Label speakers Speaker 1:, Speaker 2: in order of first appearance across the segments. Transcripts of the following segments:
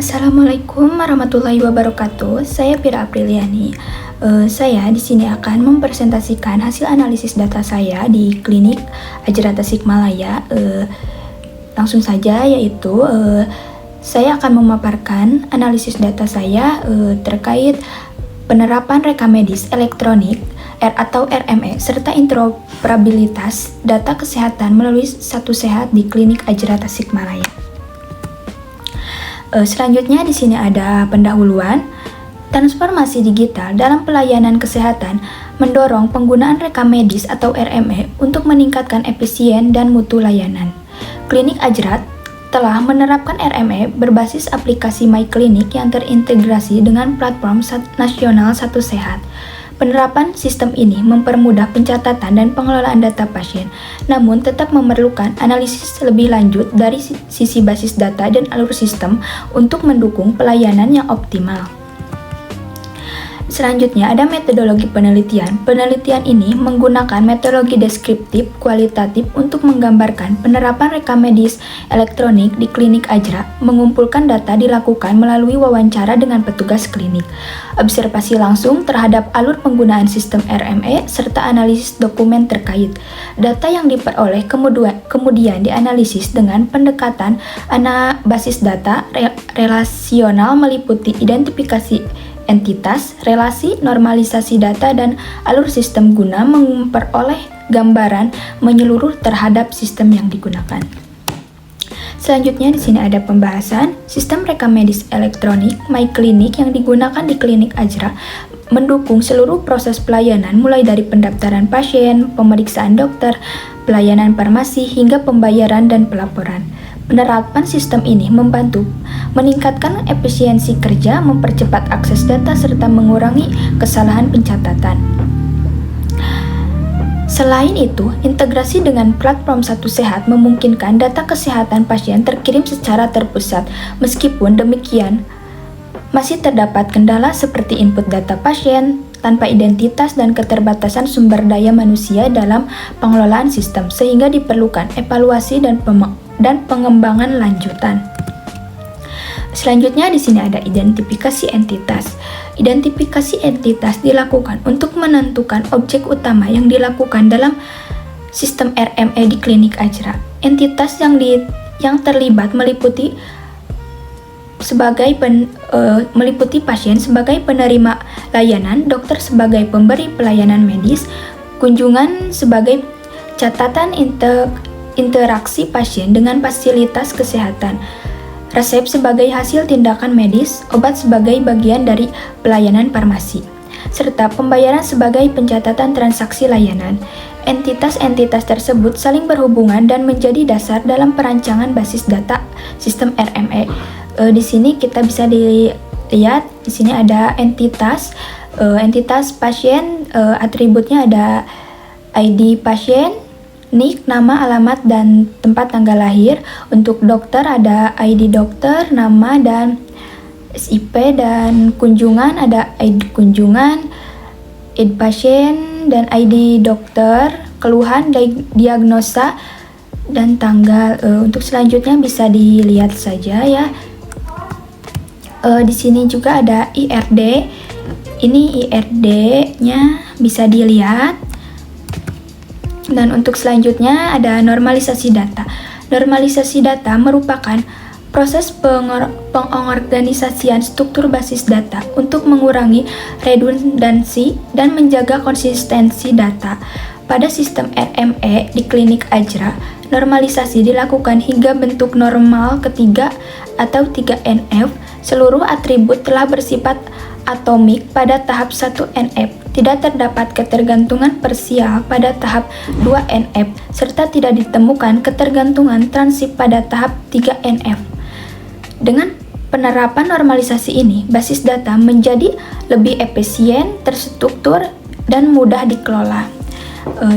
Speaker 1: Assalamualaikum warahmatullahi wabarakatuh. Saya Pira Apriliani. Saya di sini akan mempresentasikan hasil analisis data saya di klinik Ajra Tasikmalaya. Langsung saja, yaitu saya akan memaparkan analisis data saya terkait penerapan rekam medis elektronik atau RME serta interoperabilitas data kesehatan melalui Satu Sehat di klinik Ajra Tasikmalaya. Selanjutnya di sini ada pendahuluan. Transformasi digital dalam pelayanan kesehatan mendorong penggunaan rekam medis atau RME untuk meningkatkan efisien dan mutu layanan. Klinik Ajra telah menerapkan RME berbasis aplikasi MyKlinik yang terintegrasi dengan platform nasional Satu Sehat. Penerapan sistem ini mempermudah pencatatan dan pengelolaan data pasien, namun tetap memerlukan analisis lebih lanjut dari sisi basis data dan alur sistem untuk mendukung pelayanan yang optimal. Selanjutnya ada metodologi penelitian. Penelitian ini menggunakan metodologi deskriptif kualitatif untuk menggambarkan penerapan rekam medis elektronik di klinik Ajra. Mengumpulkan data dilakukan melalui wawancara dengan petugas klinik, observasi langsung terhadap alur penggunaan sistem RME, serta analisis dokumen terkait. Data yang diperoleh kemudian dianalisis dengan pendekatan basis data relasional meliputi identifikasi entitas, relasi, normalisasi data, dan alur sistem guna memperoleh gambaran menyeluruh terhadap sistem yang digunakan. Selanjutnya di sini ada pembahasan sistem rekam medis elektronik MyKlinik yang digunakan di klinik Ajra mendukung seluruh proses pelayanan mulai dari pendaftaran pasien, pemeriksaan dokter, pelayanan farmasi hingga pembayaran dan pelaporan. Penerapan sistem ini membantu meningkatkan efisiensi kerja, mempercepat akses data, serta mengurangi kesalahan pencatatan. Selain itu, integrasi dengan platform Satu Sehat memungkinkan data kesehatan pasien terkirim secara terpusat. Meskipun demikian, masih terdapat kendala seperti input data pasien tanpa identitas dan keterbatasan sumber daya manusia dalam pengelolaan sistem, sehingga diperlukan evaluasi dan pengembangan lanjutan. Selanjutnya di sini ada identifikasi entitas. Identifikasi entitas dilakukan untuk menentukan objek utama yang dilakukan dalam sistem RME di klinik Ajra. Entitas yang terlibat meliputi pasien sebagai penerima layanan, dokter sebagai pemberi pelayanan medis, kunjungan sebagai catatan interaksi pasien dengan fasilitas kesehatan, resep sebagai hasil tindakan medis, obat sebagai bagian dari pelayanan farmasi, serta pembayaran sebagai pencatatan transaksi layanan. Entitas-entitas tersebut saling berhubungan dan menjadi dasar dalam perancangan basis data sistem RME. Di sini kita bisa dilihat, di sini ada entitas pasien, atributnya ada ID pasien, NIK, nama, alamat, dan tempat tanggal lahir. Untuk dokter ada ID dokter, nama, dan SIP, dan kunjungan ada ID kunjungan, ID pasien, dan ID dokter, keluhan, diagnosa, dan tanggal. Untuk selanjutnya bisa dilihat saja ya. Di sini juga ada IRD. Ini IRD-nya bisa dilihat. Dan untuk selanjutnya ada normalisasi data. Normalisasi data merupakan proses pengorganisasian struktur basis data untuk mengurangi redundansi dan menjaga konsistensi data. Pada sistem RME di klinik Ajra, normalisasi dilakukan hingga bentuk normal ketiga atau 3NF. Seluruh atribut telah bersifat atomik pada tahap 1NF. Tidak terdapat ketergantungan parsial pada tahap 2NF, serta tidak ditemukan ketergantungan transip pada tahap 3NF. Dengan penerapan normalisasi ini, basis data menjadi lebih efisien, terstruktur, dan mudah dikelola.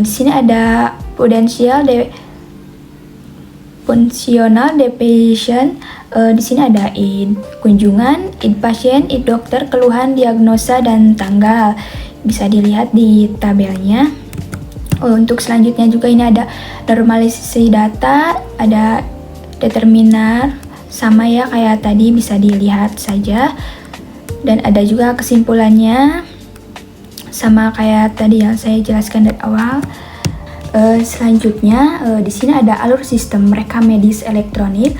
Speaker 1: Di sini ada functional deviation. Di sini ada ID kunjungan, ID pasien, ID dokter, keluhan, diagnosa, dan tanggal. Bisa dilihat di tabelnya. Untuk selanjutnya juga ini ada normalisasi data, ada determiner sama ya kayak tadi, bisa dilihat saja. Dan ada juga kesimpulannya sama kayak tadi yang saya jelaskan dari awal. Selanjutnya di sini ada alur sistem rekam medis elektronik.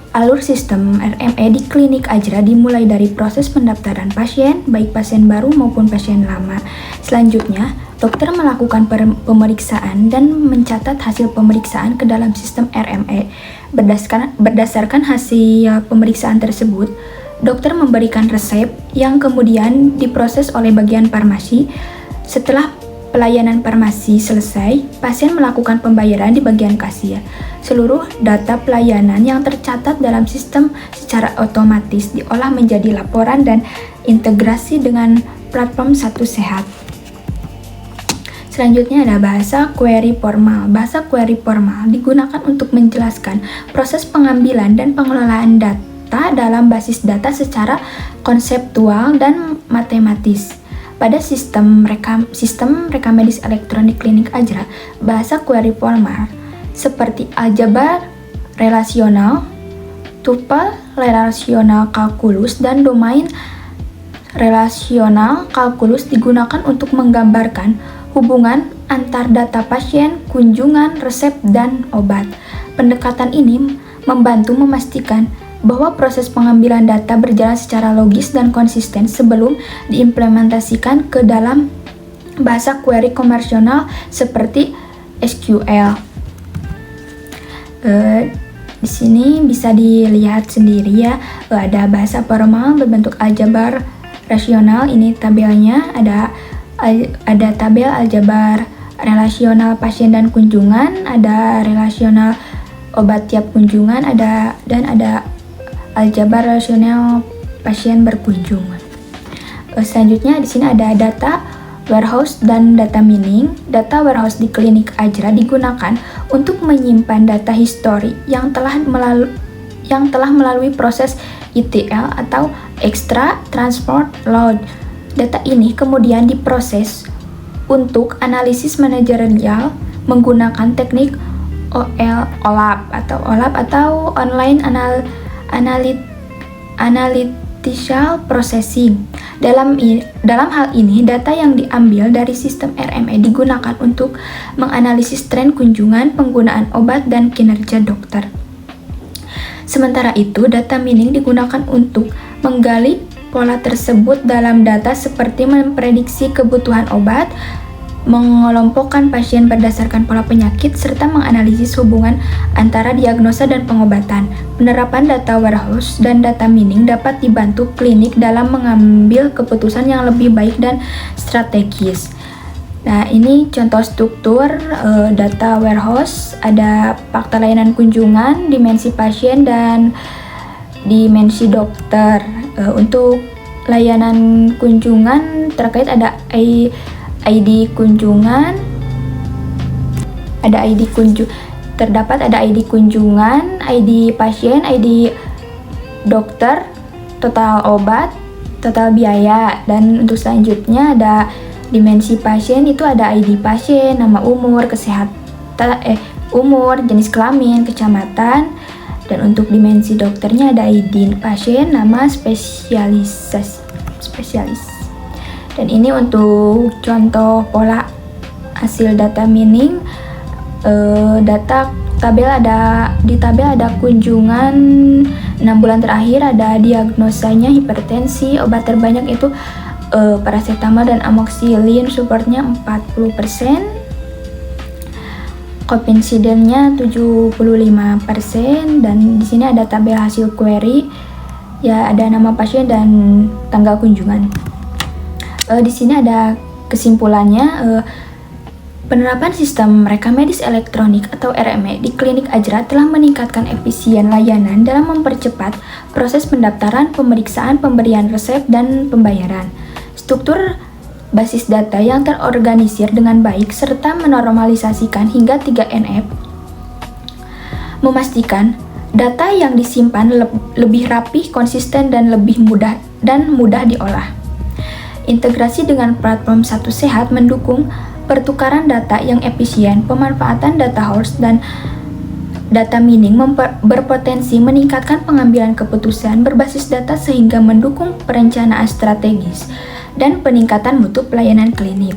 Speaker 1: Alur sistem RME di klinik Ajra dimulai dari proses pendaftaran pasien, baik pasien baru maupun pasien lama. Selanjutnya, dokter melakukan pemeriksaan dan mencatat hasil pemeriksaan ke dalam sistem RME. Berdasarkan hasil pemeriksaan tersebut, dokter memberikan resep yang kemudian diproses oleh bagian farmasi. Setelah pelayanan farmasi selesai, pasien melakukan pembayaran di bagian kasir. Seluruh data pelayanan yang tercatat dalam sistem secara otomatis diolah menjadi laporan dan integrasi dengan platform Satu Sehat. Selanjutnya ada bahasa query formal. Bahasa query formal digunakan untuk menjelaskan proses pengambilan dan pengelolaan data dalam basis data secara konseptual dan matematis. Pada sistem rekam medis elektronik klinik Ajra, bahasa query formal seperti aljabar relasional, tuple relasional kalkulus, dan domain relasional kalkulus digunakan untuk menggambarkan hubungan antar data pasien, kunjungan, resep, dan obat. Pendekatan ini membantu memastikan bahwa proses pengambilan data berjalan secara logis dan konsisten sebelum diimplementasikan ke dalam bahasa query konvensional seperti SQL. Di sini bisa dilihat sendiri ya, ada bahasa formal berbentuk aljabar rasional. Ini tabelnya, ada tabel aljabar relasional pasien dan kunjungan, ada relasional obat tiap kunjungan, dan ada aljabar relasional pasien berkunjung. Selanjutnya di sini ada data warehouse dan data mining. Data warehouse di klinik Ajra digunakan untuk menyimpan data histori yang telah melalui proses ETL atau Extract, Transport, Load. Data ini kemudian diproses untuk analisis manajerial menggunakan teknik OLAP atau Online Analytical Processing. Dalam hal ini, data yang diambil dari sistem RME digunakan untuk menganalisis tren kunjungan, penggunaan obat, dan kinerja dokter. Sementara itu, data mining digunakan untuk menggali pola tersebut dalam data seperti memprediksi kebutuhan obat, mengelompokkan pasien berdasarkan pola penyakit, serta menganalisis hubungan antara diagnosa dan pengobatan. Penerapan data warehouse dan data mining dapat dibantu klinik dalam mengambil keputusan yang lebih baik dan strategis. Nah, ini contoh struktur data warehouse. Ada fakta layanan kunjungan, dimensi pasien, dan dimensi dokter. Untuk layanan kunjungan terkait ada ID kunjungan, terdapat ada ID kunjungan, ID pasien, ID dokter, total obat, total biaya. Dan untuk selanjutnya ada dimensi pasien, itu ada ID pasien, nama, umur, umur, jenis kelamin, kecamatan. Dan untuk dimensi dokternya ada ID pasien, nama, spesialis. Dan ini untuk contoh pola hasil data mining. Di tabel ada kunjungan 6 bulan terakhir, ada diagnosanya hipertensi, obat terbanyak itu paracetamol dan amoxicillin, supportnya 40%, coincidence-nya 75%. Dan di sini ada tabel hasil query, ya ada nama pasien dan tanggal kunjungan. Di sini ada kesimpulannya. Penerapan sistem rekam medis elektronik atau RME di klinik Ajra telah meningkatkan efisien layanan dalam mempercepat proses pendaftaran, pemeriksaan, pemberian resep, dan pembayaran. Struktur basis data yang terorganisir dengan baik serta menormalisasikan hingga 3NF memastikan data yang disimpan lebih rapih, konsisten, dan lebih mudah diolah. Integrasi dengan platform Satu Sehat mendukung pertukaran data yang efisien, pemanfaatan data source, dan Data mining berpotensi meningkatkan pengambilan keputusan berbasis data sehingga mendukung perencanaan strategis dan peningkatan mutu pelayanan klinik.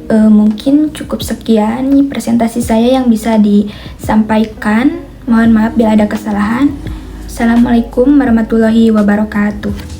Speaker 1: Mungkin cukup sekian nih presentasi saya yang bisa disampaikan. Mohon maaf bila ada kesalahan. Assalamualaikum warahmatullahi wabarakatuh.